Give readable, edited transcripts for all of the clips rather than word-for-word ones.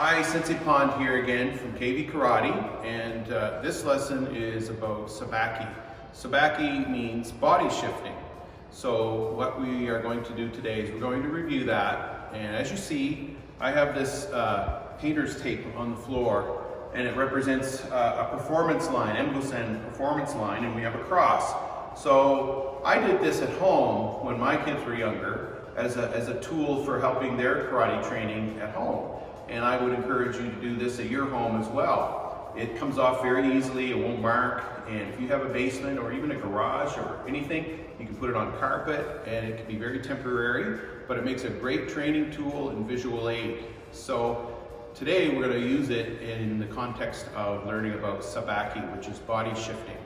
Hi, Sensei Pond here again from KV Karate, and this lesson is about Sabaki. Sabaki means body shifting. So what we are going to do today is we're going to review that, and as you see, I have this painter's tape on the floor, and it represents a performance line, Embusen performance line, and we have a cross. So I did this at home when my kids were younger as a tool for helping their karate training at home. And I would encourage you to do this at your home as well. It comes off very easily, it won't mark, and if you have a basement or even a garage or anything, you can put it on carpet and it can be very temporary, but it makes a great training tool and visual aid. So today we're going to use it in the context of learning about Sabaki, which is body shifting.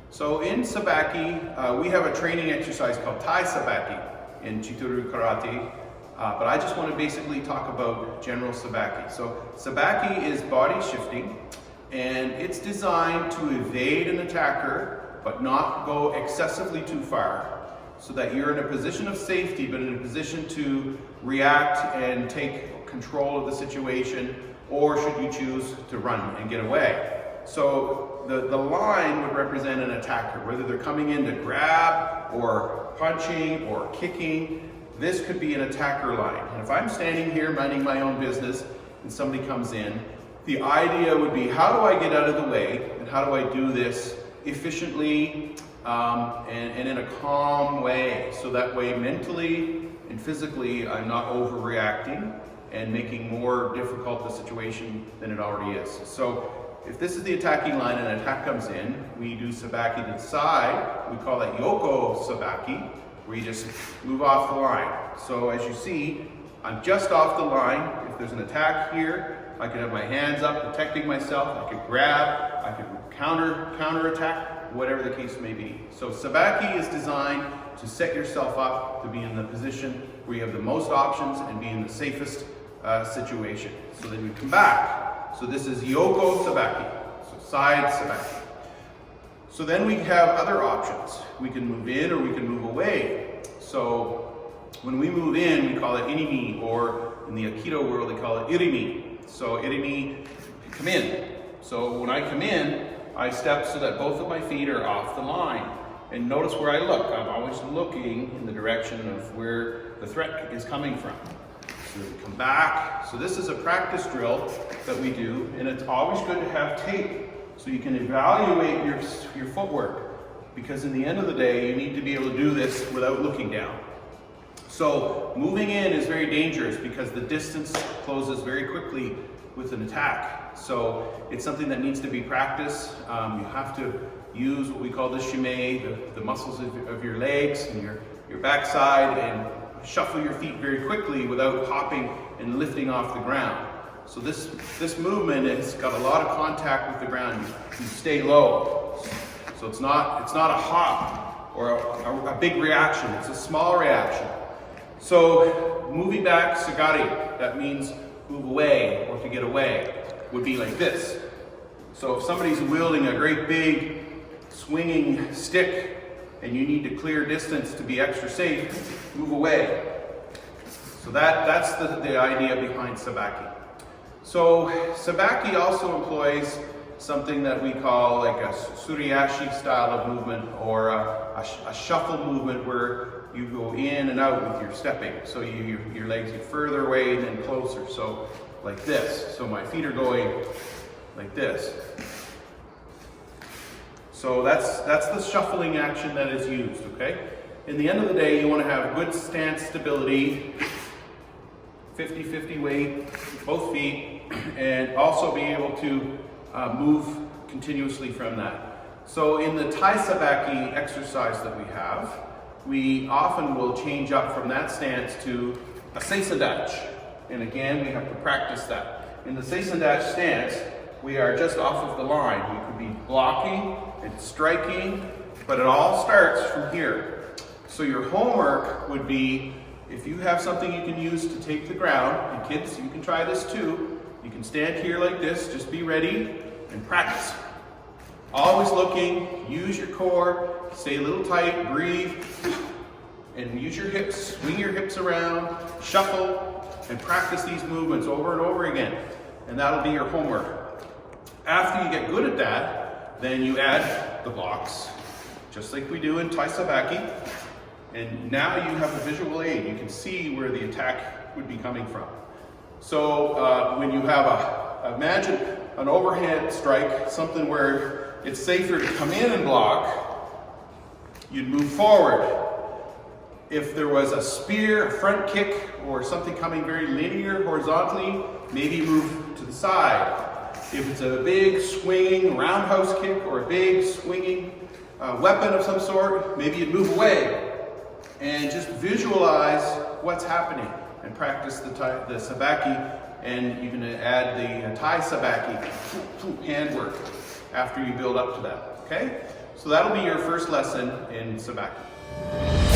So in Sabaki, we have a training exercise called Tai Sabaki in Chito-Ryu karate. But I just want to basically talk about general Sabaki. So Sabaki is body shifting, and it's designed to evade an attacker, but not go excessively too far, so that you're in a position of safety, but in a position to react and take control of the situation, or should you choose to run and get away. So the line would represent an attacker, whether they're coming in to grab, or punching, or kicking. This could be an attacker line. And if I'm standing here minding my own business and somebody comes in, the idea would be, how do I get out of the way, and how do I do this efficiently and in a calm way, so that way mentally and physically I'm not overreacting and making more difficult the situation than it already is. So if this is the attacking line and an attack comes in, we do Sabaki to the side. We call that Yoko Sabaki, where you just move off the line. So as you see, I'm just off the line. If there's an attack here, I can have my hands up protecting myself. I could grab, I could counter attack, whatever the case may be. So Sabaki is designed to set yourself up to be in the position where you have the most options and be in the safest situation. So then we come back. So this is Yoko Sabaki, so side Sabaki. So then we have other options. We can move in or we can move away. So when we move in, we call it inimi, or in the Aikido world, they call it irimi. So irimi, come in. So when I come in, I step so that both of my feet are off the line. And notice where I look. I'm always looking in the direction of where the threat is coming from. So we come back. So this is a practice drill that we do, and it's always good to have tape, so you can evaluate your footwork, because in the end of the day, you need to be able to do this without looking down. So moving in is very dangerous because the distance closes very quickly with an attack. So it's something that needs to be practiced. You have to use what we call the shime, the muscles of your legs and your backside, and shuffle your feet very quickly without hopping and lifting off the ground. So this movement has got a lot of contact with the ground. You stay low. So it's not a hop or a big reaction. It's a small reaction. So moving back, sagari, that means move away or to get away, would be like this. So if somebody's wielding a great big swinging stick and you need to clear distance to be extra safe, move away. So that's the idea behind Sabaki. So Sabaki also employs something that we call like a suriashi style of movement, or a shuffle movement where you go in and out with your stepping. So your legs get further away and then closer. So like this. So my feet are going like this. So that's the shuffling action that is used, okay? In the end of the day, you want to have good stance stability, 50-50 weight, both feet, and also be able to move continuously from that. So in the Tai Sabaki exercise that we often will change up from that stance to a seisandachi. And again, we have to practice that. In the seisandachi stance, we are just off of the line. We could be blocking and striking, but it all starts from here. So your homework would be, if you have something you can use to take the ground, and kids, you can try this too. You can stand here like this, just be ready and practice. Always looking, use your core, stay a little tight, breathe, and use your hips, swing your hips around, shuffle, and practice these movements over and over again. and that'll be your homework. After you get good at that, then you add the blocks, just like we do in Tai Sabaki. And now you have a visual aid. You can see where the attack would be coming from. So when you have imagine an overhead strike, something where it's safer to come in and block, you'd move forward. If there was a spear, a front kick, or something coming very linear horizontally, maybe move to the side. If it's a big swinging roundhouse kick or a big swinging weapon of some sort, maybe you'd move away. And just visualize what's happening and practice the Sabaki, and you can add the Tai Sabaki handwork after you build up to that, okay? So that'll be your first lesson in Sabaki.